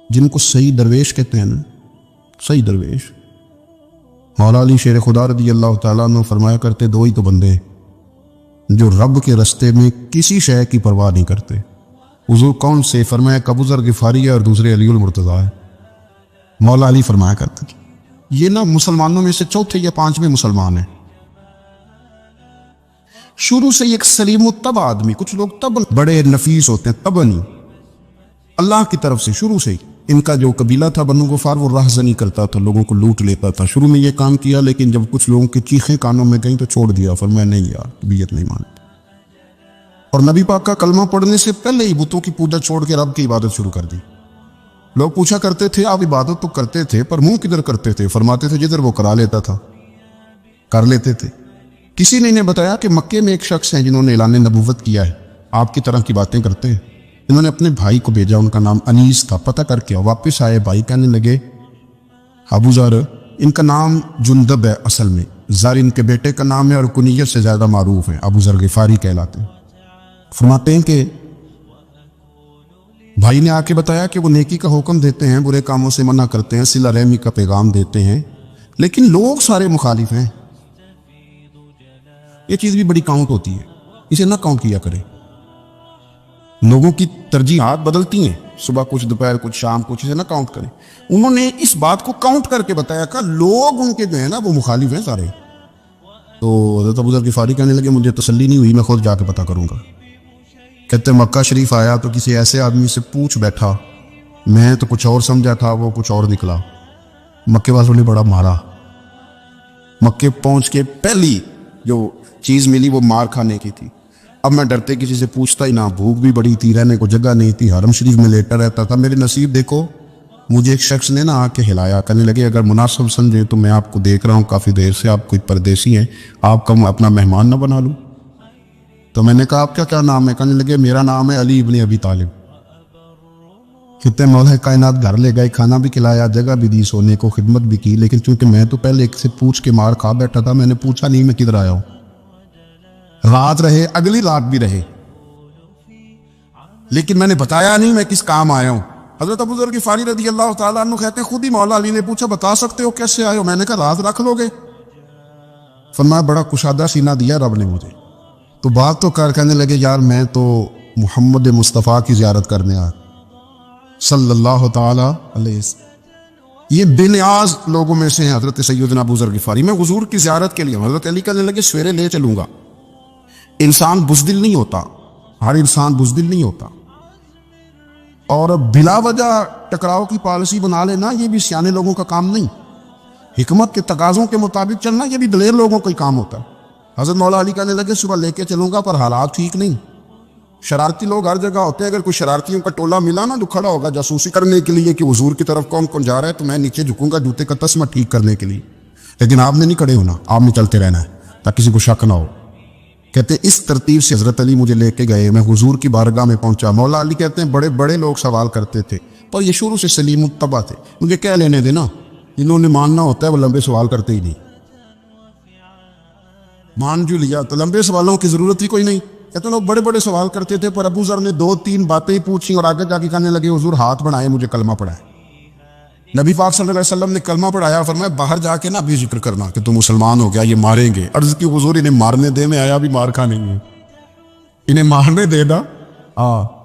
جن کو صحیح درویش کہتے ہیں نا، صحیح درویش، مولا علی شیر خدا رضی اللہ تعالیٰ عنہ فرمایا کرتے دو ہی تو بندے ہیں جو رب کے رستے میں کسی شے کی پرواہ نہیں کرتے۔ حضور کون سے؟ فرمایا ایک ابو ذر غفاری ہے اور دوسرے علی المرتضیٰ ہے۔ مولا علی فرمایا کرتے تھے یہ نا مسلمانوں میں سے چوتھے یا پانچویں مسلمان ہیں۔ شروع سے ایک سلیم الطبع آدمی، کچھ لوگ طبع بڑے نفیس ہوتے ہیں، طبع نہیں، اللہ کی طرف سے شروع سے ہی ان کا جو قبیلہ تھا بنو غفار وہ راہزنی کرتا تھا، لوگوں کو لوٹ لیتا تھا۔ شروع میں یہ کام کیا، لیکن جب کچھ لوگوں کی چیخیں کانوں میں گئیں تو چھوڑ دیا، فرمایا نہیں یار طبیعت نہیں مانتی، اور نبی پاک کا کلمہ پڑھنے سے پہلے ہی بتوں کی پوجا چھوڑ کے رب کی عبادت شروع کر دی۔ لوگ پوچھا کرتے تھے آپ عبادت تو کرتے تھے پر منہ کدھر کرتے تھے؟ فرماتے تھے جدھر وہ کرا لیتا تھا کر لیتے تھے۔ کسی نے انہیں بتایا کہ مکے میں ایک شخص ہیں جنہوں نے اعلان نبوت کیا ہے، آپ کی طرح کی باتیں کرتے ہیں۔ انہوں نے اپنے بھائی کو بھیجا، ان کا نام انیس تھا، پتہ کر کے واپس آئے، بھائی کہنے لگے ابو ذر، ان کا نام جندب ہے، اصل میں ذر ان کے بیٹے کا نام ہے اور کنیت سے زیادہ معروف ہے، ابو ذر غفاری کہلاتے ہیں۔ فرماتے ہیں کہ بھائی نے آ کے بتایا کہ وہ نیکی کا حکم دیتے ہیں، برے کاموں سے منع کرتے ہیں، صلہ رحمی کا پیغام دیتے ہیں، لیکن لوگ سارے مخالف ہیں۔ یہ چیز بھی بڑی کاؤنٹ ہوتی ہے، اسے نہ کاؤنٹ کیا کرے۔ لوگوں کی ترجیحات بدلتی ہیں، صبح کچھ، دوپہر کچھ، شام کچھ، اسے نہ کاؤنٹ کریں۔ انہوں نے اس بات کو کاؤنٹ کر کے بتایا کہ لوگ ان کے جو ہے نا وہ مخالف ہیں سارے۔ تو حضرت ابو ذر غفاری کہنے لگے مجھے تسلی نہیں ہوئی، میں خود جا کے پتہ کروں گا۔ کہتے مکہ شریف آیا تو کسی ایسے آدمی سے پوچھ بیٹھا، میں تو کچھ اور سمجھا تھا، وہ کچھ اور نکلا۔ مکے والوں نے بڑا مارا، مکے پہنچ کے پہلی جو چیز ملی وہ مار کھانے کی تھی۔ اب میں ڈرتے کسی سے پوچھتا ہی نہ، بھوک بھی بڑی تھی، رہنے کو جگہ نہیں تھی، حرم شریف میں لیٹا رہتا تھا۔ میرے نصیب دیکھو، مجھے ایک شخص نے آ کے ہلایا، کہنے لگے اگر مناسب سمجھیں تو میں آپ کو دیکھ رہا ہوں کافی دیر سے، آپ کوئی پردیسی ہیں، آپ کا اپنا مہمان نہ بنا لوں؟ تو میں نے کہا آپ کیا نام ہے؟ کہنے لگے میرا نام ہے علی ابن ابی طالب۔ کہتے مولا کائنات گھر لے گئے، کھانا بھی کھلایا، جگہ بھی دی سونے کو، خدمت بھی کی، لیکن چونکہ میں تو پہلے ایک سے پوچھ کے مار کھا بیٹھا تھا، میں نے پوچھا نہیں میں کدھر آیا ہوں۔ رات رہے، اگلی رات بھی رہے، لیکن میں نے بتایا نہیں میں کس کام آیا ہوں۔ حضرت ابو ذر غفاری رضی اللہ تعالیٰ عنہ کہتے خود ہی مولا علی نے پوچھا بتا سکتے ہو کیسے آئے ہو؟ میں نے کہا رات رکھ لو گے؟ فرمایا بڑا کشادہ سینہ دیا رب نے مجھے۔ تو بات تو کہنے لگے یار میں تو محمد مصطفیٰ کی زیارت کرنے آیا صلی اللہ تعالیٰ علیہ وسلم۔ یہ بے نیاز لوگوں میں سے ہیں حضرت سیدنا ابو ذر غفاری، میں حضور کی زیارت کے لیے۔ حضرت علی کہنے لگے سویرے لے چلوں گا۔ انسان بزدل نہیں ہوتا، ہر انسان بزدل نہیں ہوتا، اور بلا وجہ ٹکراؤ کی پالیسی بنا لینا یہ بھی سیانے لوگوں کا کام نہیں۔ حکمت کے تقاضوں کے مطابق چلنا یہ بھی دلیر لوگوں کا ہی کام ہوتا ہے۔ حضرت مولا علی کہنے لگے صبح لے کے چلوں گا، پر حالات ٹھیک نہیں، شرارتی لوگ ہر جگہ ہوتے ہیں، اگر کوئی شرارتیوں کا ٹولہ ملا نا جو کھڑا ہوگا جاسوسی کرنے کے لیے کہ حضور کی طرف کون کون جا رہا ہے، تو میں نیچے جھکوں گا جوتے کا تسمہ ٹھیک کرنے کے لیے، لیکن آپ نے نہیں کھڑے ہونا، آپ نے چلتے رہنا ہے تاکہ کسی کو شک نہ ہو۔ کہتے ہیں اس ترتیب سے حضرت علی مجھے لے کے گئے، میں حضور کی بارگاہ میں پہنچا۔ مولا علی کہتے ہیں بڑے بڑے لوگ سوال کرتے تھے، پر یہ شروع سے سلیم الطبع تھے، مجھے کہہ لینے دینا، جنہوں نے ماننا ہوتا ہے وہ لمبے سوال کرتے ہی نہیں۔ مان جو لیا تو لمبے سوالوں کی ضرورت ہی کوئی نہیں۔ کہتے لوگ بڑے بڑے سوال کرتے تھے، پر ابو ذر نے 2-3 باتیں ہی پوچھی اور آگے جا کے کہنے لگے حضور ہاتھ بڑھائے، مجھے کلمہ پڑھائے۔ نبی پاک صلی اللہ علیہ وسلم نے کلمہ پڑھایا، فرمایا باہر جا کے نہ بھی ذکر کرنا کہ تم مسلمان ہو گیا، یہ ماریں گے۔ عرض کی حضور انہیں مارنے دے، میں آیا بھی مار کھانے میں، انہیں مارنے دے نا۔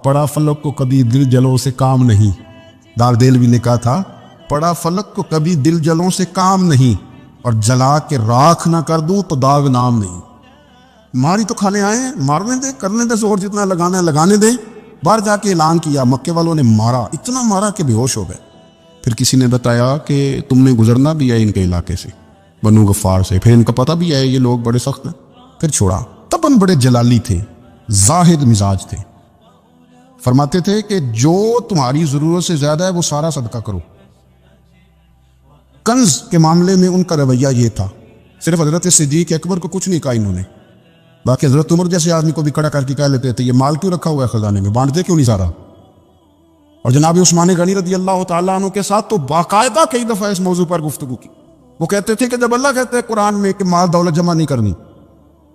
پڑا فلک کو کبھی دل جلوں سے کام نہیں، دار دلوی نے کہا تھا پڑا فلک کو کبھی دل جلوں سے کام نہیں، اور جلا کے راکھ نہ کر دوں تو داغ نام نہیں۔ ماری تو کھانے آئے ہیں، مارنے دے، کرنے دے، زور جتنا لگانا ہے لگانے دے۔ باہر جا کے اعلان کیا، مکے والوں نے مارا، اتنا مارا کہ بے ہوش ہو گئے۔ پھر کسی نے بتایا کہ تم نے گزرنا بھی ہے ان کے علاقے سے، بنو غفار سے، پھر ان کا پتہ بھی ہے یہ لوگ بڑے سخت ہیں، پھر چھوڑا۔ تباً بڑے جلالی تھے، زاہد مزاج تھے، فرماتے تھے کہ جو تمہاری ضرورت سے زیادہ ہے وہ سارا صدقہ کرو۔ کنز کے معاملے میں ان کا رویہ یہ تھا، صرف حضرت صدیق اکبر کو کچھ نہیں کہا انہوں نے، باقی حضرت عمر جیسے آدمی کو بھی کھڑا کر کے کہہ لیتے تھے یہ مال کیوں رکھا ہوا ہے خزانے میں، بانٹتے کیوں نہیں سارا؟ اور جناب عثمان غنی رضی اللہ تعالیٰ عنہ کے ساتھ تو باقاعدہ کئی دفعہ اس موضوع پر گفتگو کی۔ وہ کہتے تھے کہ جب اللہ کہتے ہیں قرآن میں کہ مال دولت جمع نہیں کرنی،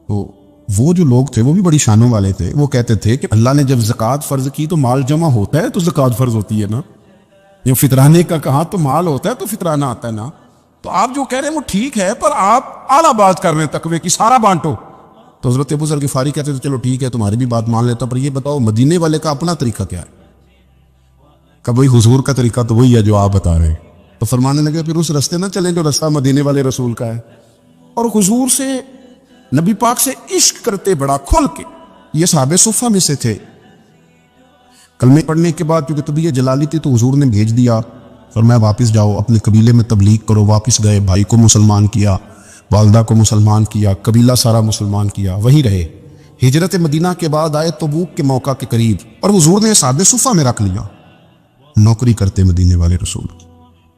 تو وہ جو لوگ تھے وہ بھی بڑی شانوں والے تھے، وہ کہتے تھے کہ اللہ نے جب زکوٰۃ فرض کی تو مال جمع ہوتا ہے تو زکوٰۃ فرض ہوتی ہے نا، یہ فطرانے کا کہا تو مال ہوتا ہے تو فطرانہ آتا ہے نا. تو آپ جو کہہ رہے ہیں وہ ٹھیک ہے، پر آپ اعلیٰ بات کر رہے ہیں تقوی کی، سارا بانٹو. تو حضرت ابو ذر غفاری کہتے تھے چلو ٹھیک ہے تمہاری بھی بات مان لیتا، پر یہ بتاؤ مدینے والے کا اپنا طریقہ کیا ہے؟ کہ بھائی حضور کا طریقہ تو وہی ہے جو آپ بتا رہے ہیں. تو فرمانے لگے پھر اس رستے نہ چلیں جو رستہ مدینے والے رسول کا ہے. اور حضور سے، نبی پاک سے عشق کرتے بڑا کھل کے. یہ صحابہ صفہ میں سے تھے. کلمے پڑھنے کے بعد کیونکہ طبیعت جلالی تھی تو حضور نے بھیج دیا، فرمایا واپس جاؤ اپنے قبیلے میں تبلیغ کرو. واپس گئے، بھائی کو مسلمان کیا، والدہ کو مسلمان کیا، قبیلہ سارا مسلمان کیا، وہی رہے. ہجرت مدینہ کے بعد آئے تبوک کے موقع کے قریب، اور حضور نے صحابہ صفہ میں رکھ لیا. نوکری کرتے مدینے والے رسول،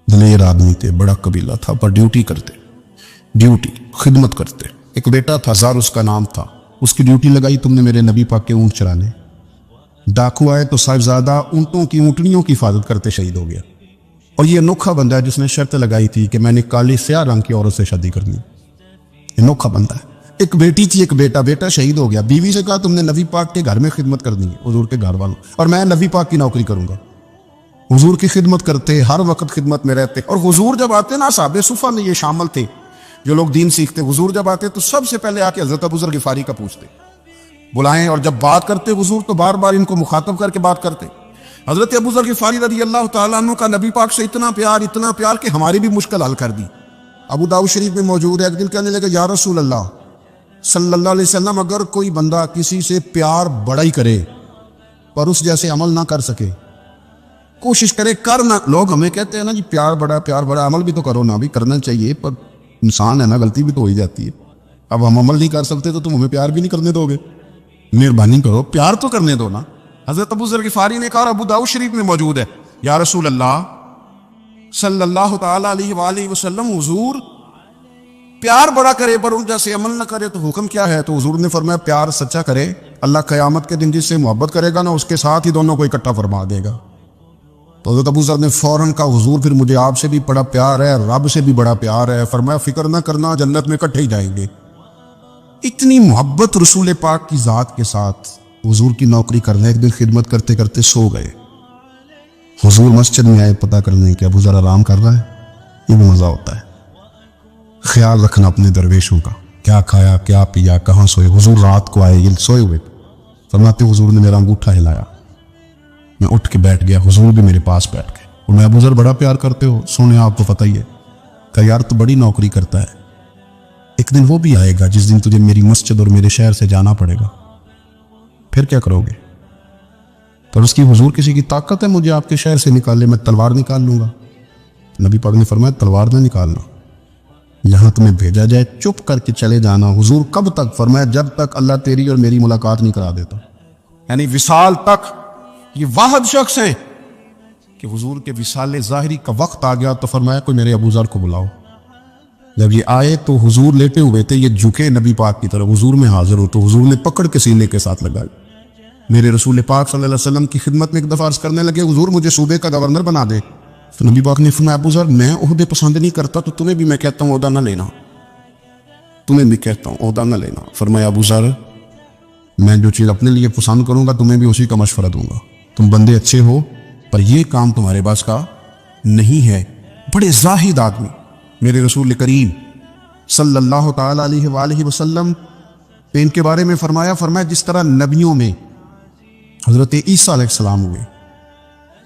دلیر آدمی تھے، بڑا قبیلہ تھا، پر ڈیوٹی کرتے، ڈیوٹی خدمت کرتے. ایک بیٹا تھا زار اس کا نام تھا، اس کی ڈیوٹی لگائی تم نے میرے نبی پاک کے اونٹ چرانے. ڈاکو آئے تو صاحبزادہ اونٹوں کی اونٹنیوں کی حفاظت کرتے شہید ہو گیا. اور یہ انوکھا بندہ ہے جس نے شرط لگائی تھی کہ میں نے کالی سیاہ رنگ کی عورت سے شادی کرنی. یہ انوکھا بندہ ہے. ایک بیٹی تھی، ایک بیٹا، بیٹا شہید ہو گیا. بیوی سے کہا تم نے نبی پاک کے گھر میں خدمت کرنی ہے، حضور کے گھر والوں، اور میں نبی پاک کی نوکری کروں گا. حضور کی خدمت کرتے، ہر وقت خدمت میں رہتے. اور حضور جب آتے نا، صحابہ صفہ میں یہ شامل تھے جو لوگ دین سیکھتے، حضور جب آتے تو سب سے پہلے آ کے حضرت ابو ذر غفاری کا پوچھتے، بلائیں. اور جب بات کرتے حضور تو بار بار ان کو مخاطب کر کے بات کرتے. حضرت ابو ذر غفاری رضی اللہ تعالیٰ عنہ کا نبی پاک سے اتنا پیار کہ ہماری بھی مشکل حل کر دی. ابو داؤد شریف میں موجود ہے، ایک دن کہنے لگے یا رسول اللہ صلی اللہ علیہ وسلم، اگر کوئی بندہ کسی سے پیار بڑا ہی کرے پر اس جیسے عمل نہ کر سکے، کوشش کرے کر نہ. لوگ ہمیں کہتے ہیں نا جی پیار بڑا، عمل بھی تو کرو نا، بھی کرنا چاہیے، پر انسان ہے نا، غلطی بھی تو ہو ہی جاتی ہے. اب ہم عمل نہیں کر سکتے تو تم ہمیں پیار بھی نہیں کرنے دو گے؟ مہربانی کرو پیار تو کرنے دو نا. حضرت ابو ذر غفاری نے کہا، ابو داؤد شریف میں موجود ہے، یا رسول اللہ صلی اللہ تعالیٰ علیہ وآلہ وسلم، حضور پیار بڑا کرے پر ان جیسے عمل نہ کرے تو حکم کیا ہے؟ تو حضور نے فرمایا پیار سچا کرے، اللہ قیامت کے دن جس سے محبت کرے گا نا اس کے ساتھ ہی دونوں کو اکٹھا فرما دے گا. تو حضرت ابو ذر نے فوراً کہا، حضور پھر مجھے آپ سے بھی بڑا پیار ہے، رب سے بھی بڑا پیار ہے. فرمایا فکر نہ کرنا، جنت میں اکٹھے ہی جائیں گے. اتنی محبت رسول پاک کی ذات کے ساتھ. حضور کی نوکری کرنا، ایک دن خدمت کرتے کرتے سو گئے. حضور مسجد میں آئے پتہ کرنے کہ ابو ذر آرام کر رہا ہے. یہ بھی مزہ ہوتا ہے، خیال رکھنا اپنے درویشوں کا، کیا کھایا کیا پیا کہاں سوئے. حضور رات کو آئے، یہ سوئے ہوئے. فرماتے حضور نے میرا انگوٹھا ہلایا، میں اٹھ کے بیٹھ گیا، حضور بھی میرے پاس بیٹھ گئے. اور میں ابو ذر بڑا پیار کرتے ہو، سونے آپ کو پتہ ہی ہے. کہ یار تو بڑی نوکری کرتا ہے، ایک دن وہ بھی آئے گا جس دن تجھے میری مسجد اور میرے شہر سے جانا پڑے گا، پھر کیا کرو گے؟ تو اس کی حضور کسی کی طاقت ہے مجھے آپ کے شہر سے نکالے؟ میں تلوار نکال لوں گا. نبی پاک نے فرمایا تلوار نہ نکالنا، یہاں تمہیں بھیجا جائے چپ کر کے چلے جانا. حضور کب تک؟ فرمایا جب تک اللہ تیری اور میری ملاقات نہیں کرا دیتا. یعنی وصال تک. یہ واحد شخص ہیں کہ حضور کے وصال ظاہری کا وقت آ گیا تو فرمایا کوئی میرے ابو ذر کو بلاؤ. جب یہ آئے تو حضور لیٹے ہوئے تھے، یہ جھکے نبی پاک کی طرف، حضور میں حاضر ہو تو حضور نے پکڑ کے سینے کے ساتھ لگائی. میرے رسول پاک صلی اللہ علیہ وسلم کی خدمت میں ایک دفعہ عرض کرنے لگے، حضور مجھے صوبے کا گورنر بنا دے. تو نبی پاک نے فرمایا ابو ذر میں عہدے پسند نہیں کرتا، تو تمہیں بھی میں کہتا ہوں عہدہ نہ لینا، تمہیں بھی کہتا ہوں عہدہ نہ لینا. فرمایا ابو ذر میں جو چیز اپنے لیے پسند کروں گا تمہیں بھی اسی کا مشورہ دوں گا. تم بندے اچھے ہو پر یہ کام تمہارے پاس کا نہیں ہے. بڑے زاہد آدمی میرے رسول کریم صلی اللہ تعالیٰ علیہ وآلہ وسلم ان کے بارے میں فرمایا جس طرح نبیوں میں حضرت عیسیٰ علیہ السلام ہوئے.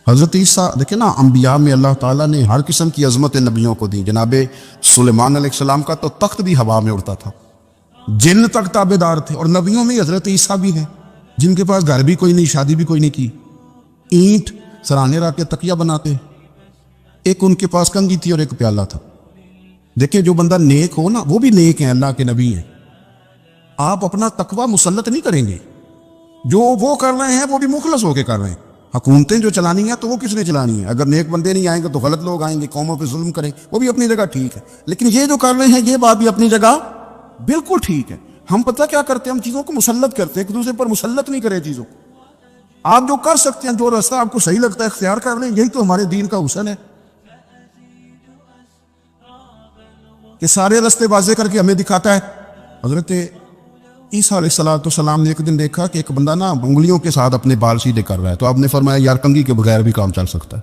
حضرت عیسیٰ دیکھیں نا، انبیاء میں اللہ تعالیٰ نے ہر قسم کی عظمت نبیوں کو دی. جناب سلیمان علیہ السلام کا تو تخت بھی ہوا میں اڑتا تھا، جن تک تابع دار تھے. اور نبیوں میں حضرت عیسیٰ بھی ہیں جن کے پاس گھر بھی کوئی نہیں، شادی بھی کوئی نہیں کی، اینٹ سرانے رکھ کے تکیہ بناتے. ایک ان کے پاس کنگھی تھی اور ایک پیالہ تھا. دیکھیں جو بندہ نیک ہو نا وہ بھی نیک ہیں، اللہ کے نبی ہیں. آپ اپنا تقوی مسلط نہیں کریں گے، جو وہ کر رہے ہیں وہ بھی مخلص ہو کے کر رہے ہیں. حکومتیں جو چلانی ہیں تو وہ کس نے چلانی ہے؟ اگر نیک بندے نہیں آئیں گے تو غلط لوگ آئیں گے، قوموں پہ ظلم کریں، وہ بھی اپنی جگہ ٹھیک ہے. لیکن یہ جو کر رہے ہیں یہ بات بھی اپنی جگہ بالکل ٹھیک ہے. ہم پتہ کیا کرتے ہیں، ہم چیزوں کو مسلط کرتے ہیں، ایک دوسرے پر مسلط نہیں کریں چیزوں کو. آپ جو کر سکتے ہیں، جو راستہ آپ کو صحیح لگتا ہے اختیار کر لیں. یہی تو ہمارے دین کا حسن ہے کہ سارے راستے واضح کر کے ہمیں دکھاتا ہے. حضرت عیسیٰ علیہ السلام نے ایک دن دیکھا کہ ایک بندہ نا انگلیوں کے ساتھ اپنے بال سیدھے کر رہا ہے. تو آپ نے فرمایا یار کنگھی کے بغیر بھی کام چل سکتا ہے.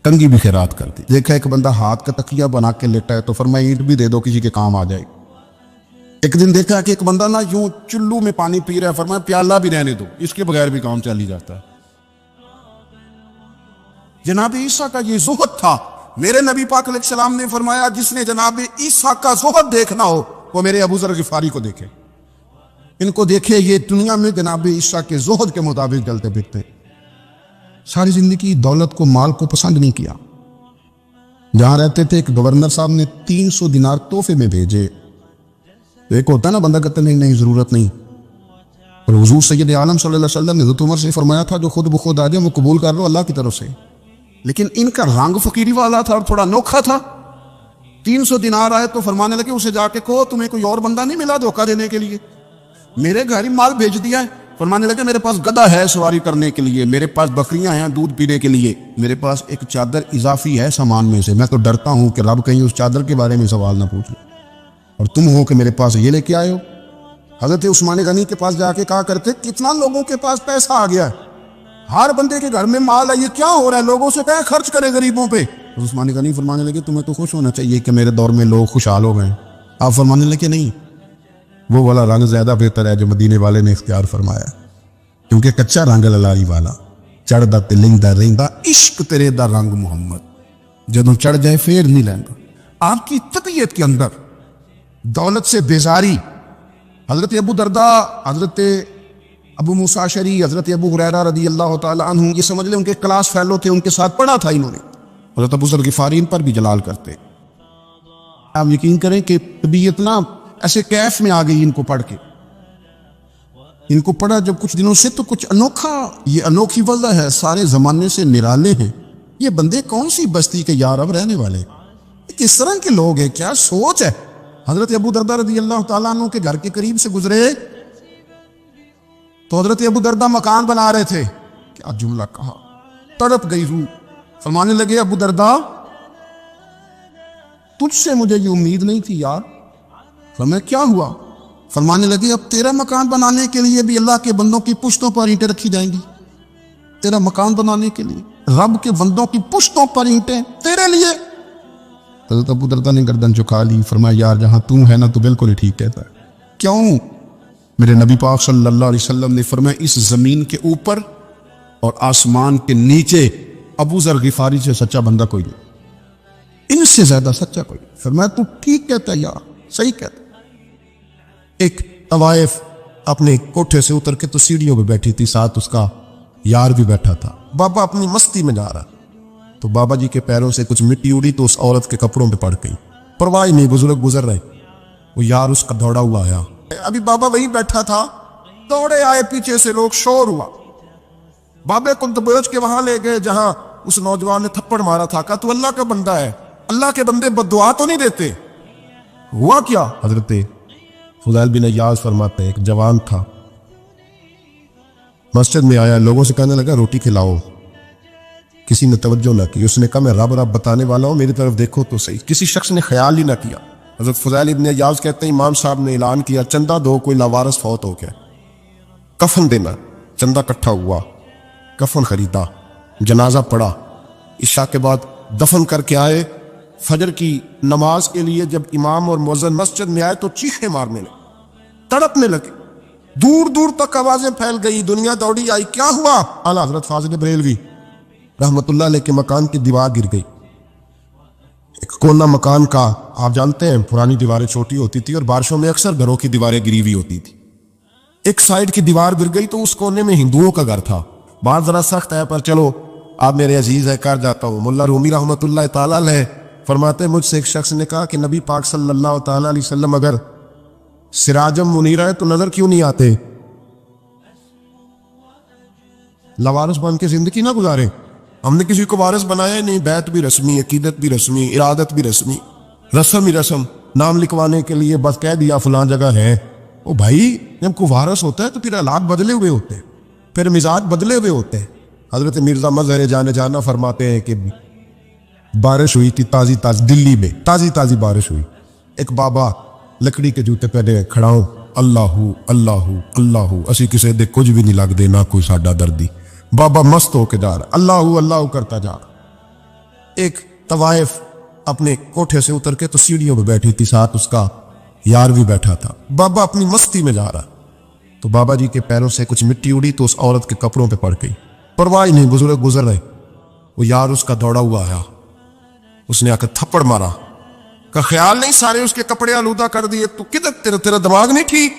کنگھی بھی خیرات کر دی. دیکھا ایک بندہ ہاتھ کا تکیہ بنا کے لیٹا ہے تو فرمایا اینٹ بھی دے دو کسی کے کام آ جائے. ایک دن دیکھا کہ ایک بندہ نا یوں چلو میں پانی پی رہا ہے, فرمایا پیالہ بھی رہنے دو, اس کے بغیر بھی کام چل ہی جاتا ہے. جناب عیسیٰ کا یہ زہد تھا. میرے نبی پاک علیہ السلام نے فرمایا جس نے جناب عیسیٰ کا زہد دیکھنا ہو وہ میرے ابو ذر غفاری کو دیکھے. ان کو دیکھے, یہ دنیا میں جناب عیسیٰ کے زہد کے مطابق چلتے پھرتے. ساری زندگی دولت کو, مال کو پسند نہیں کیا. جہاں رہتے تھے ایک گورنر صاحب نے 300 دینار تحفے میں بھیجے. ایک ہوتا ہے نا بندہ کہتا نہیں ضرورت نہیں, اور حضور سید عالم صلی اللہ علیہ وسلم نے حضرت عمر سے فرمایا تھا جو خود بخود آ جائے وہ قبول کر لو اللہ کی طرف سے. لیکن ان کا رنگ فقیری والا تھا اور تھوڑا انوکھا تھا. 300 دینار آئے تو فرمانے لگے اسے جا کے کہو تمہیں کوئی اور بندہ نہیں ملا دھوکہ دینے کے لیے, میرے گھر ہی مال بھیج دیا ہے. فرمانے لگے میرے پاس گدھا ہے سواری کرنے کے لیے, میرے پاس بکریاں ہیں دودھ پینے کے لیے, میرے پاس ایک چادر اضافی ہے سامان میں سے, میں تو ڈرتا ہوں کہ رب کہیں اس چادر کے بارے میں سوال نہ پوچھ لے, اور تم ہو کہ میرے پاس یہ لے کے آئے ہو. حضرت عثمان غنی کے پاس جا کے کہا کرتے کتنا لوگوں کے پاس پیسہ آ گیا ہے, ہر بندے کے گھر میں مال ہے, یہ کیا ہو رہا ہے, لوگوں سے کہیں خرچ کرے غریبوں پہ. عثمان غنی فرمانے لگے تمہیں تو خوش ہونا چاہیے کہ میرے دور میں لوگ خوشحال ہو گئے. آپ فرمانے لگے نہیں, وہ والا رنگ زیادہ بہتر ہے جو مدینے والے نے اختیار فرمایا, کیونکہ کچا رنگ للائی والا چڑھدا تے لنگدا رہندا عشق تیرے دا رنگ محمد, جدوں چڑھ جائے پھر نہیں لیندا. آپ کی طبیعت کے اندر دولت سے بیزاری. حضرت ابو درداء, حضرت ابو موسیٰ اشعری, حضرت ابو ہریرہ رضی اللہ تعالی عنہ, یہ سمجھ لیں ان کے کلاس فیلو تھے, ان کے ساتھ پڑھا تھا انہوں نے. حضرت ابو ذر غفاری ان پر بھی جلال کرتے. آپ یقین کریں کہ طبیعت نا ایسے کیف میں آ گئی ان کو پڑھ کے. ان کو پڑھا جب کچھ دنوں سے تو کچھ انوکھا, یہ انوکھی وضع ہے, سارے زمانے سے نرالے ہیں. یہ بندے کون سی بستی کے یا رب رہنے والے, کس طرح کے لوگ ہیں, کیا سوچ ہے. حضرت ابو درداء رضی اللہ تعالیٰ عنہ کے گھر کے قریب سے گزرے تو حضرت ابو درداء مکان بنا رہے تھے. کیا جملہ کہا, تڑپ گئی روح. فرمانے لگے ابو درداء تجھ سے مجھے یہ امید نہیں تھی یار. فرمایا کیا ہوا. فرمانے لگے اب تیرا مکان بنانے کے لیے بھی اللہ کے بندوں کی پشتوں پر اینٹیں رکھی جائیں گی. تیرا مکان بنانے کے لیے رب کے بندوں کی پشتوں پر اینٹیں تیرے لیے. حضرت ابو درداء نے گردن جھکا لی. فرمایا یار جہاں تو ہے نا تو بالکل ہی ٹھیک کہتا ہے. کیوں. میرے نبی پاک صلی اللہ علیہ وسلم نے فرمایا اس زمین کے اوپر اور آسمان کے نیچے ابو ذر غفاری سے سچا بندہ کوئی نہیں, ان سے زیادہ سچا کوئی نہیں. فرمایا تو ٹھیک کہتا ہے یار, صحیح کہتا ہے. ایک طوائف اپنے کوٹھے سے اتر کے تو سیڑھیوں پہ بیٹھی تھی, ساتھ اس کا یار بھی بیٹھا تھا. بابا اپنی مستی میں جا رہا تو بابا جی کے پیروں سے کچھ مٹی اڑی تو اس عورت کے کپڑوں پہ پڑ گئی. پرواہ نہیں, بزرگ گزر رہے. وہ یار اس کا دوڑا ہوا آیا, ابھی بابا وہیں بیٹھا تھا, دوڑے آئے پیچھے سے لوگ, شور ہوا. بابے کو دبوچ کے وہاں لے گئے جہاں اس نوجوان نے تھپڑ مارا تھا. کہا تو اللہ کا بندہ ہے, اللہ کے بندے بد دعا تو نہیں دیتے. ہوا کیا. حضرت فضیل بن عیاض فرماتے ہیں ایک جوان تھا, مسجد میں آیا, لوگوں سے کہنے لگا روٹی کھلاؤ. کسی نے توجہ نہ کی. اس نے کہا میں رب رب بتانے والا ہوں, میری طرف دیکھو تو صحیح. کسی شخص نے خیال ہی نہ کیا. حضرت فضیل بن عیاض کہتے ہیں امام صاحب نے اعلان کیا چندہ دو, کوئی لاوارث فوت ہو گیا, کفن دینا. چندہ اکٹھا ہوا, کفن خریدا, جنازہ پڑا. عشاء کے بعد دفن کر کے آئے. فجر کی نماز کے لیے جب امام اور مؤذن مسجد میں آئے تو چیخیں مارنے لگے, تڑپنے لگے. دور دور تک آوازیں پھیل گئی, دنیا دوڑی آئی. کیا ہوا. اعلیٰ حضرت فاضل بریلوی رحمت اللہ علیہ کے مکان کی دیوار گر گئی. ایک کونا مکان کا, آپ جانتے ہیں پرانی دیواریں چھوٹی ہوتی تھی اور بارشوں میں اکثر گھروں کی دیواریں گری ہوئی ہوتی تھی. ایک سائیڈ کی دیوار گر گئی تو اس کونے میں ہندوؤں کا گھر تھا. بات ذرا سخت ہے پر چلو آپ میرے عزیز ہے کر جاتا ہوں. ملا رومی رحمت اللہ تعالیٰ علیہ فرماتے مجھ سے ایک شخص نے کہا کہ نبی پاک صلی اللہ تعالیٰ علیہ وسلم اگر سراجم منیرہ ہے تو نظر کیوں نہیں آتے, لوارث بن کے زندگی نہ گزارے. ہم نے کسی کو وارث بنایا ہی نہیں. بیعت بھی رسمی, عقیدت بھی رسمی, ارادت بھی رسمی, رسم ہی رسم. نام لکھوانے کے لیے بس کہہ دیا فلاں جگہ ہے. او بھائی جب کوئی وارث ہوتا ہے تو پھر حالات بدلے ہوئے ہوتے ہیں, پھر مزاج بدلے ہوئے ہوتے ہیں. حضرت مرزا مظہر جانے جانا فرماتے ہیں کہ بارش ہوئی تھی تازی تازی, دلی میں تازی تازی بارش ہوئی. ایک بابا لکڑی کے جوتے پہنے کھڑا ہوں, اللہ اللہ اللہ, اسی کسی دے کچھ بھی نہیں لگ دے, نہ کوئی ساڈا دردی. بابا مست ہو کے جا رہا, اللہ اللہ کرتا جا رہا. ایک طوائف اپنے کوٹھے سے اتر کے تو سیڑھیوں پہ بیٹھی تھی، ساتھ اس کا یار بھی بیٹھا تھا۔ بابا اپنی مستی میں جا رہا تو بابا جی کے پیروں سے کچھ مٹی اڑی تو اس عورت کے کپڑوں پہ پڑ گئی، پرواہ نہیں، بزرگ گزر رہے۔ وہ یار اس کا دوڑا ہوا آیا، اس نے آ کر تھپڑ مارا، کا خیال نہیں سارے اس کے کپڑے آلودہ کر دیے، تو کدھر تیرا دماغ نہیں ٹھیک؟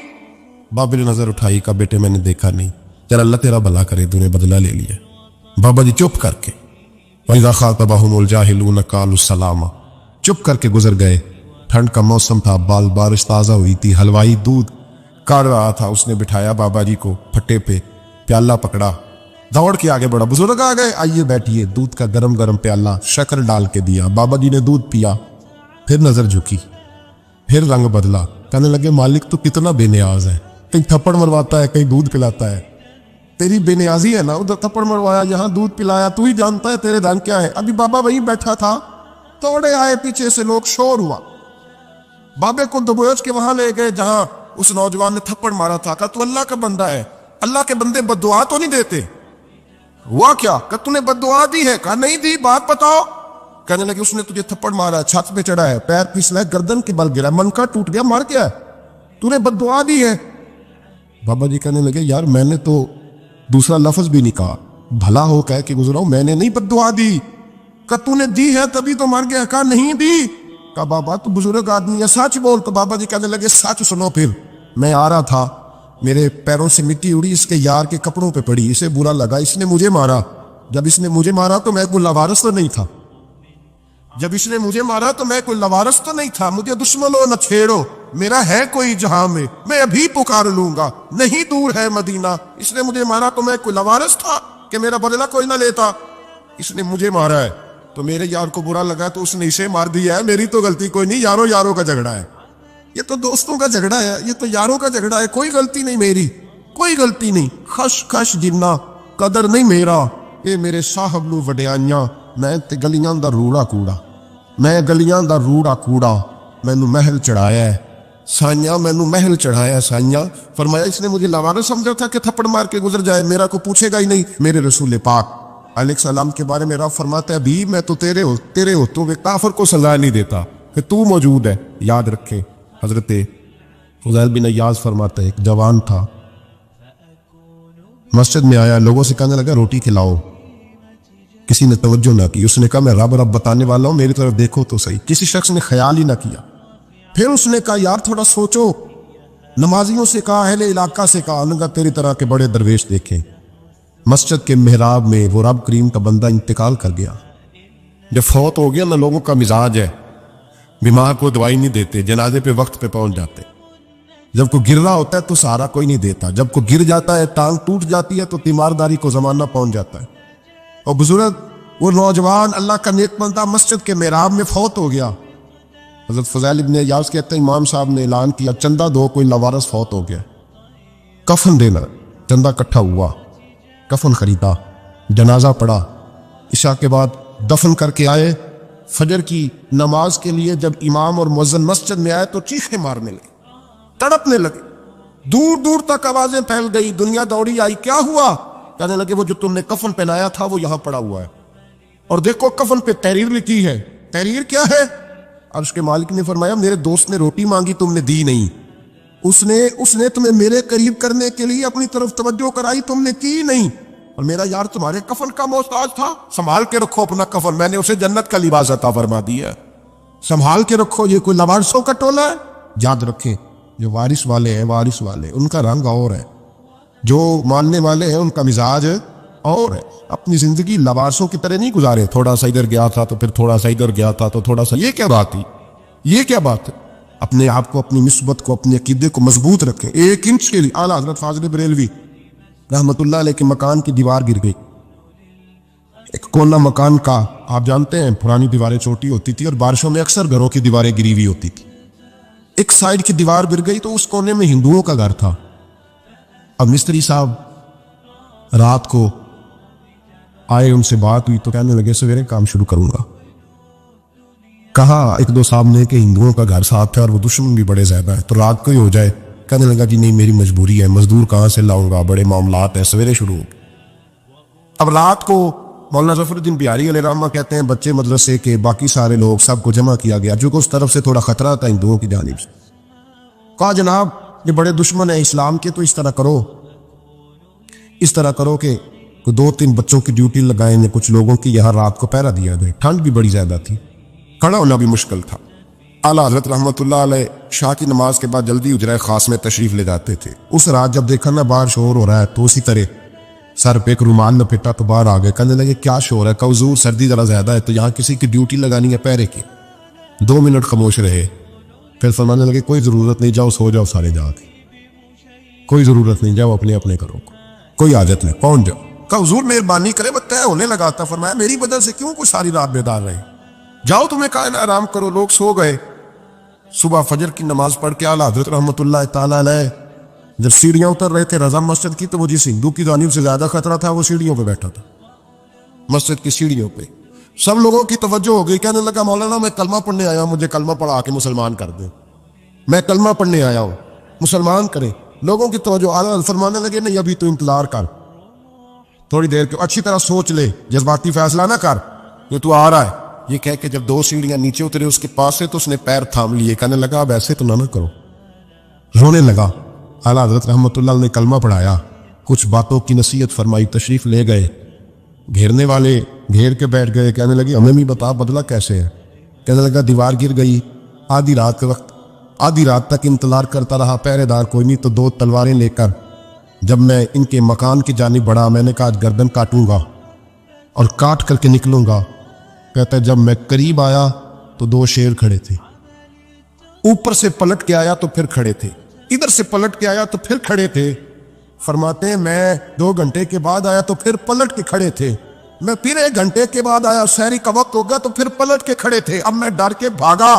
بابا نے نظر اٹھائی، کا بیٹے میں نے دیکھا نہیں، چل اللہ تیرا بھلا کرے، تو نے بدلہ لے لیا۔ بابا جی چپ کر کے وَإِذَا خَاطَبَهُمُ الْجَاهِلُونَ قَالُوا السَّلَامَ، چپ کر کے گزر گئے۔ ٹھنڈ کا موسم تھا، بارش تازہ ہوئی تھی، حلوائی دودھ کاڑ رہا تھا، اس نے بٹھایا بابا جی کو پھٹے پہ، پیالہ پکڑا، دوڑ کے آگے بڑھا، بزرگ آ گئے، آئیے بیٹھیے، دودھ کا گرم گرم پیالہ شکر ڈال کے دیا، بابا جی نے دودھ پیا، پھر نظر جھکی، پھر رنگ بدلا، کہنے لگے مالک تو کتنا بے نیاز ہے، کہیں تھپڑ مرواتا ہے، کہیں دودھ پلاتا ہے، تیری بے نیازی ہے نا، ادھر تھپڑ مروایا، یہاں دودھ پلایا، تو ہی جانتا ہے تیرے رنگ کیا ہے۔ ابھی بابا وہیں بیٹھا تھا، توڑے آئے پیچھے سے لوگ، شور ہوا، بابے کو دبوچ کے وہاں لے گئے جہاں اس نوجوان نے تھپڑ مارا تھا، کہا تو اللہ کا بندہ ہے، اللہ کے بندے بد دعا تو نہیں دیتے؟ ہوا کیا؟ کہ تو نے بد دعا دی ہے؟ کہا نہیں دی، بات بتاؤ۔ کہنے لگے اس نے تجھے تھپڑ مارا، چھت پہ چڑھا ہے، پیر پھسلا ہے، گردن کے بل گرا، منکا ٹوٹ گیا، مر گیا، تو نے بد دعا دی ہے۔ بابا جی کہنے لگے یار میں نے تو دوسرا لفظ بھی نہیں کہا، بھلا ہو کہہ کے گزرا ہوں، میں نے نہیں بد دعا دی۔ کہ تو نے دی ہے تبھی تو مر گیا؟ کہا نہیں دی۔ کہا بابا تو بزرگ آدمی ہے، سچ بول۔ تو بابا جی کہنے لگے سچ سنو، پھر میں آ رہا تھا، میرے پیروں سے مٹی اڑی، اس کے یار کے کپڑوں پہ پڑی، اسے برا لگا، اس نے مجھے مارا، جب اس نے مجھے مارا تو میں کوئی لوارث تو نہیں تھا، جب اس نے مجھے مارا تو میں کوئی لوارث تو نہیں تھا، مجھے دشمنوں نہ چھیڑو، میرا ہے کوئی جہاں میں ابھی پکار لوں گا، نہیں دور ہے مدینہ، اس نے مجھے مارا تو میں کوئی لوارث تھا کہ میرا بدلہ کوئی نہ لیتا، اس نے مجھے مارا ہے تو میرے یار کو برا لگا تو اس نے اسے مار دیا ہے، میری تو غلطی کوئی نہیں، یاروں کا جھگڑا ہے، یہ تو دوستوں کا جھگڑا ہے، یہ تو یاروں کا جھگڑا ہے، کوئی غلطی نہیں میری، کوئی غلطی نہیں، خش خش جنہ قدر نہیں میرا، اے میرے صاحب نو وڈیانیاں، میں تے گلیاں دا روڑا کوڑا، میں گلیاں دا روڑا کوڑا، مینوں محل چڑھایا ہے سائیاں، مینوں محل چڑھایا ہے سائیاں۔ فرمایا اس نے مجھے لوارث سمجھا تھا کہ تھپڑ مار کے گزر جائے، میرا کو پوچھے گا ہی نہیں۔ میرے رسول پاک علیہ السلام کے بارے میں رب فرماتا ہے بھی میں تو تیرے ہو تو کافر کو سزا نہیں دیتا کہ تو موجود ہے۔ یاد رکھے حضرت فضیل بن ایاز فرماتا ہے ایک جوان تھا، مسجد میں آیا، لوگوں سے کہنے لگا روٹی کھلاؤ، کسی نے توجہ نہ کی، اس نے کہا میں رب بتانے والا ہوں، میری طرف دیکھو تو صحیح، کسی شخص نے خیال ہی نہ کیا۔ پھر اس نے کہا یار تھوڑا سوچو، نمازیوں سے کہا، اہل علاقہ سے کہا، انہوں نے کہا تیری طرح کے بڑے درویش دیکھیں۔ مسجد کے محراب میں وہ رب کریم کا بندہ انتقال کر گیا، جب فوت ہو گیا نا، لوگوں کا مزاج ہے بیمار کو دوائی نہیں دیتے، جنازے پہ وقت پہ پہنچ جاتے، جب کوئی گر رہا ہوتا ہے تو سہارا کوئی نہیں دیتا، جب کوئی گر جاتا ہے ٹانگ ٹوٹ جاتی ہے تو تیمارداری کو زمانہ پہنچ جاتا ہے۔ اور بزرگ وہ نوجوان اللہ کا نیک بندہ مسجد کے محراب میں فوت ہو گیا۔ حضرت فضیل ابن ایاز کہتے ہیں امام صاحب نے اعلان کیا چندہ دو، کوئی لوارث فوت ہو گیا، کفن دینا، چندہ اکٹھا ہوا، کفن خریدا، جنازہ پڑھا، عشاء کے بعد دفن کر کے آئے، فجر کی نماز کے لیے جب امام اور مؤذن مسجد میں آئے تو چیخیں مارنے لگے، تڑپنے لگے، دور دور تک آوازیں پھیل گئی، دنیا دوڑی آئی، کیا ہوا؟ کہنے لگے وہ جو تم نے کفن پہنایا تھا وہ یہاں پڑا ہوا ہے، اور دیکھو کفن پہ تحریر لکھی ہے۔ تحریر کیا ہے؟ عرش کے مالک نے فرمایا میرے دوست نے روٹی مانگی، تم نے دی نہیں، اس نے تمہیں میرے قریب کرنے کے لیے اپنی طرف توجہ کرائی، تم نے کی نہیں، اور میرا یار تمہارے کفن کا محتاج تھا، سنبھال کے رکھو اپنا کفن، میں نے اسے جنت کا لباس عطا فرما دیا، سنبھال کے رکھو، یہ کوئی لوارثوں کا ٹولہ ہے؟ یاد رکھیں جو وارث والے ہیں، وارث والے ان کا رنگ اور ہے، جو ماننے والے ہیں ان کا مزاج اور ہے، اپنی زندگی لوارثوں کی طرح نہیں گزارے، تھوڑا سا ادھر گیا تھا تو پھر تھوڑا سا ادھر گیا تھا تو تھوڑا سا، یہ کیا بات ہے؟ یہ کیا بات ہے؟ اپنے آپ کو، اپنی نسبت کو، اپنے عقیدے کو مضبوط رکھیں۔ ایک انچ کے لیے اعلیٰ حضرت فاضل بریلوی رحمت اللہ علیہ کے مکان کی دیوار گر گئی، ایک کونا مکان کا، آپ جانتے ہیں پرانی دیواریں چھوٹی ہوتی تھی اور بارشوں میں اکثر گھروں کی دیواریں گری ہوئی ہوتی تھی، ایک سائیڈ کی دیوار گر گئی تو اس کونے میں ہندوؤں کا گھر تھا۔ اب مستری صاحب رات کو آئے، ان سے بات ہوئی تو کہنے لگے سویرے کام شروع کروں گا۔ کہا ایک دو صاحب نے کہ ہندوؤں کا گھر ساتھ ہے اور وہ دشمن بھی بڑے زیادہ ہے تو رات کو ہی ہو جائے۔ کہنے لگا جی نہیں میری مجبوری ہے، مزدور کہاں سے لاؤں گا، بڑے معاملات ہیں، سویرے شروع ہو۔ اب رات کو مولانا ظفر الدین بہاری علیہ رحمہ کہتے ہیں بچے مدرسے کے باقی سارے لوگ سب کو جمع کیا گیا، چونکہ اس طرف سے تھوڑا خطرہ تھا ہندوؤں کی جانب سے۔ کہا جناب یہ بڑے دشمن ہیں اسلام کے، تو اس طرح کرو کہ 2-3 بچوں کی ڈیوٹی لگائیں یا کچھ لوگوں کی یہاں رات کو پہرا دیا جائے، ٹھنڈ بھی بڑی زیادہ تھی، کھڑا ہونا بھی مشکل تھا۔ اعلیٰ حضرت رحمۃ اللہ علیہ شاہ کی نماز کے بعد جلدی اجرائے خاص میں تشریف لے جاتے تھے۔ اس رات جب دیکھا نا باہر شور ہو رہا ہے تو اسی طرح سر پہ ایک رومال لپیٹا تو باہر آ گئے، کہنے لگے کیا شور ہے؟ کہ حضور سردی ذرا زیادہ ہے تو یہاں کسی کی ڈیوٹی لگانی ہے پہرے کی۔ 2 منٹ خاموش رہے، پھر فرمانے لگے کوئی ضرورت نہیں، جاؤ سو جاؤ سارے جا کے، کوئی ضرورت نہیں، جاؤ اپنے اپنے کرو، کوئی حاجت نہیں، پہنچ جاؤ۔ کہ حضور مہربانی کرے بس طے ہونے لگا تھا، فرمایا میری وجہ سے کیوں کوئی ساری رات بیدار رہے، جاؤ تمہیں کہا نا آرام کرو۔ لوگ سو گئے۔ صبح فجر کی نماز پڑھ کے اعلیٰ حضرت رحمۃ اللہ تعالیٰ علیہ جب سیڑھیاں اتر رہے تھے رضا مسجد کی، تو وہ جس ہندو کی جانب سے زیادہ خطرہ تھا وہ سیڑھیوں پہ بیٹھا تھا، مسجد کی سیڑھیوں پہ۔ سب لوگوں کی توجہ ہو گئی، کہنے لگا مولانا میں کلمہ پڑھنے آیا ہوں، مجھے کلمہ پڑھا کے مسلمان کر دیں، میں کلمہ پڑھنے آیا ہوں، مسلمان کریں۔ لوگوں کی توجہ اعلیٰ فرمانے لگے نہیں ابھی تو انتظار کر، تھوڑی دیر کے اچھی طرح سوچ لے، جذباتی فیصلہ نہ کر، یہ تو آ رہا ہے۔ یہ کہہ کے جب 2 سیڑھیاں نیچے اترے اس کے پاس سے تو اس نے پیر تھام لیے، کہنے لگا اب ایسے تو نہ کرو، رونے لگا۔ اعلیٰ حضرت رحمۃ اللہ نے کلمہ پڑھایا، کچھ باتوں کی نصیحت فرمائی، تشریف لے گئے۔ گھیرنے والے گھیر کے بیٹھ گئے، کہنے لگے ہمیں بھی بتا بدلہ کیسے ہے؟ کہنے لگا دیوار گر گئی، آدھی رات کے وقت، آدھی رات تک انتظار کرتا رہا، پہرے دار کوئی نہیں، تو 2 تلواریں لے کر جب میں ان کے مکان کی جانب بڑھا، میں نے کہا آج گردن کاٹوں گا اور کاٹ کر کے نکلوں گا۔ کہتا ہے جب میں قریب آیا تو 2 شیر کھڑے تھے، اوپر سے پلٹ کے آیا تو پھر کھڑے تھے، ادھر سے پلٹ کے آیا تو پھر کھڑے تھے۔ فرماتے ہیں میں 2 گھنٹے کے بعد آیا تو پھر پلٹ کے کھڑے تھے، میں پھر 1 گھنٹے کے بعد آیا، سحری کا وقت ہو گیا تو پھر پلٹ کے کھڑے تھے، اب میں ڈر کے بھاگا۔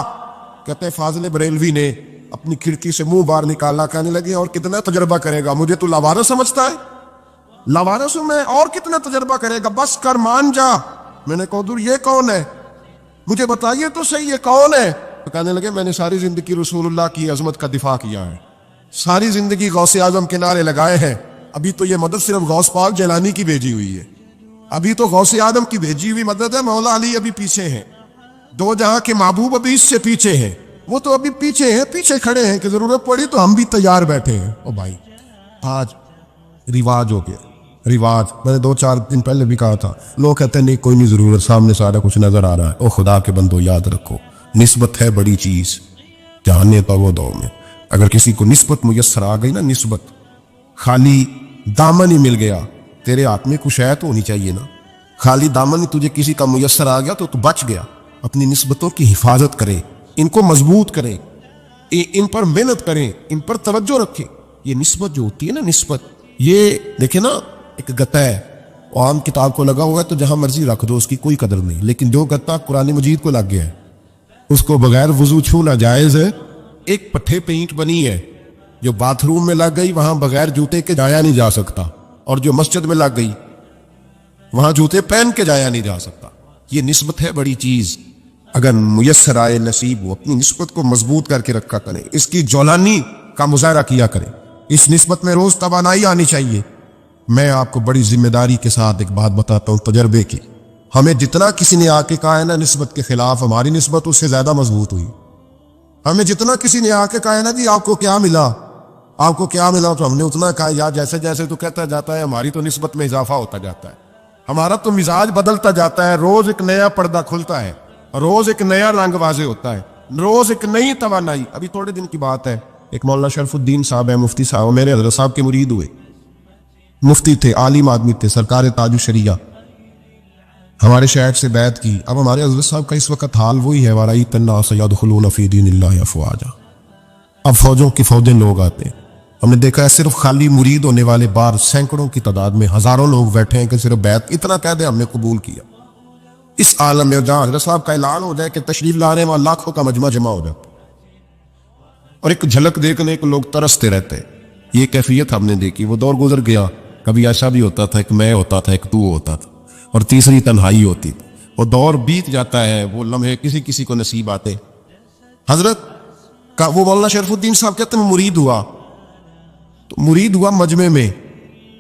کہتے ہیں فاضل بریلوی نے اپنی کھڑکی سے منہ باہر نکالا، کہنے لگے اور کتنا تجربہ کرے گا، مجھے تو لاوارث سمجھتا ہے، لاوارث ہوں میں، اور کتنا تجربہ کرے گا، بس کر مان جا۔ میں نے کہا حضور یہ کون ہے؟ مجھے بتائیے تو صحیح یہ کون ہے؟ تو کہنے لگے میں نے ساری زندگی رسول اللہ کی عظمت کا دفاع کیا ہے، ساری زندگی غوث اعظم کے نعرے لگائے ہیں، ابھی تو یہ مدد صرف غوث پاک جیلانی کی بھیجی ہوئی ہے، ابھی تو غوث اعظم کی بھیجی ہوئی مدد ہے، مولا علی ابھی پیچھے ہیں، 2 جہاں کے محبوب ابھی اس سے پیچھے ہیں، وہ تو ابھی پیچھے ہیں، پیچھے کھڑے ہیں کہ ضرورت پڑی تو ہم بھی تیار بیٹھے ہیں۔ او بھائی آج رواج ہو گیا، رواج، میں نے 2-4 دن پہلے بھی کہا تھا، لوگ کہتے ہیں نہیں کوئی نہیں ضرورت، سامنے سارا کچھ نظر آ رہا ہے۔ او خدا کے بندو یاد رکھو نسبت ہے بڑی چیز، جہانے تو وہ دو میں اگر کسی کو نسبت میسر آ گئی نا، نسبت خالی دامن ہی مل گیا، تیرے ہاتھ میں کچھ ہے تو ہونی چاہیے نا، خالی دامن ہی تجھے کسی کا میسر آ گیا تو بچ گیا۔ اپنی نسبتوں کی حفاظت کریں، ان کو مضبوط کریں، ان پر محنت کریں، ان پر توجہ رکھیں۔ یہ نسبت جو ہوتی ہے نا، نسبت، یہ دیکھیں نا ایک گتا ہے، عام کتاب کو لگا ہوا ہے تو جہاں مرضی رکھ دو، اس کی کوئی قدر نہیں، لیکن جو گتا قرآن مجید کو لگ گیا ہے اس کو بغیر وضو چھونا جائز ہے۔ ایک پٹھے پہ اینٹ بنی ہے جو باتھ روم میں لگ گئی، وہاں بغیر جوتے کے جایا نہیں جا سکتا، اور جو مسجد میں لگ گئی وہاں جوتے پہن کے جایا نہیں جا سکتا۔ یہ نسبت ہے بڑی چیز، اگر میسر آئے نصیب ہو اپنی نسبت کو مضبوط کر کے رکھا کریں، اس کی جولانی کا مظاہرہ کیا کریں، اس نسبت میں روز توانائی آنی چاہیے۔ میں آپ کو بڑی ذمہ داری کے ساتھ ایک بات بتاتا ہوں تجربے کی، ہمیں جتنا کسی نے آ کے کہا ہے نا نسبت کے خلاف، ہماری نسبت اس سے زیادہ مضبوط ہوئی۔ ہمیں جتنا کسی نے آ کے کہا ہے نا جی آپ کو کیا ملا، آپ کو کیا ملا، تو ہم نے اتنا کہا یا جیسے جیسے تو کہتا جاتا ہے ہماری تو نسبت میں اضافہ ہوتا جاتا ہے، ہمارا تو مزاج بدلتا جاتا ہے، روز ایک نیا پردہ کھلتا ہے، روز ایک نیا رنگ واضح ہوتا ہے، روز ایک نئی توانائی۔ ابھی تھوڑے دن کی بات ہے، ایک مولانا شرف الدین صاحب ہے، مفتی صاحب، میرے حضرت صاحب کے مرید ہوئے، مفتی تھے، عالم آدمی تھے، سرکار تاج الشریعہ، ہمارے شہر سے بیعت کی۔ اب ہمارے حضرت صاحب کا اس وقت حال وہی ہے، وَرَأَيْتَ النَّاسَ يَدْخُلُونَ فِي دِينِ اللَّهِ أَفْوَاجًا، اب فوجوں کی فوجیں لوگ آتے ہیں۔ ہم نے دیکھا ہے صرف خالی مرید ہونے والے بار سینکڑوں کی تعداد میں ہزاروں لوگ بیٹھے ہیں کہ صرف بیعت اتنا کہہ دیں ہم نے قبول کیا۔ اس عالم میں جہاں حضرت صاحب کا اعلان ہو جائے کہ تشریف لا رہے ہیں، وہاں لاکھوں کا مجمع جمع ہو جاتا، اور ایک جھلک دیکھنے کو لوگ ترستے رہتے ہیں۔ یہ کیفیت ہم نے دیکھی، وہ دور گزر گیا، کبھی ایسا بھی ہوتا تھا، ایک میں ہوتا تھا، ایک تو ہوتا تھا، اور تیسری تنہائی ہوتی تھی۔ وہ دور بیت جاتا ہے، وہ لمحے کسی کسی کو نصیب آتے۔ حضرت کا وہ مولانا شرف الدین صاحب کہتے ہیں مرید ہوا، تو مرید ہوا مجمع میں،